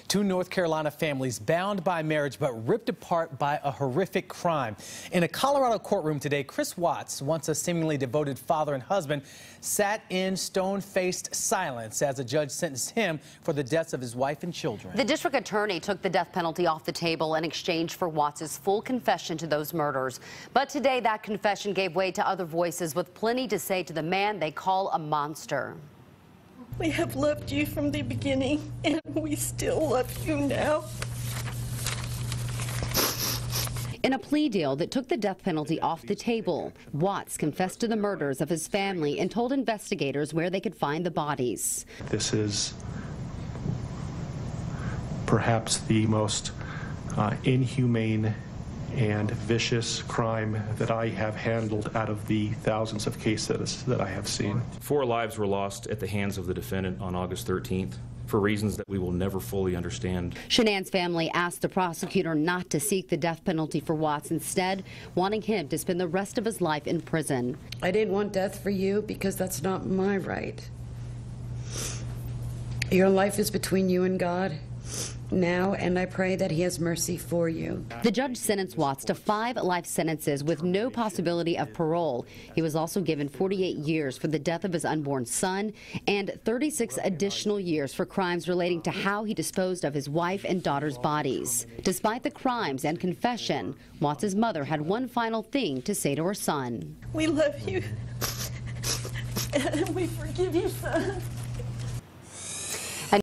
Two North Carolina families bound by marriage but ripped apart by a horrific crime. In a Colorado courtroom today, Chris Watts, once a seemingly devoted father and husband, sat in stone-faced silence as a judge sentenced him for the deaths of his wife and children. The district attorney took the death penalty off the table in exchange for Watts' full confession to those murders. But today that confession gave way to other voices with plenty to say to the man they call a monster. We have loved you from the beginning, and we still love you now. In a plea deal that took the death penalty off the table, Watts confessed to the murders of his family and told investigators where they could find the bodies. This is perhaps the most inhumane and vicious crime that I have handled out of the thousands of cases that I have seen. 4 lives were lost at the hands of the defendant on August 13th for reasons that we will never fully understand. Shanann's family asked the prosecutor not to seek the death penalty for Watts, instead wanting him to spend the rest of his life in prison. I didn't want death for you because that's not my right. Your life is between you and God now, and I pray that he has mercy for you. The judge sentenced Watts to 5 life sentences with no possibility of parole. He was also given 48 years for the death of his unborn son and 36 additional years for crimes relating to how he disposed of his wife and daughter's bodies. Despite the crimes and confession, Watts' mother had one final thing to say to her son. We love you, and we forgive you, son.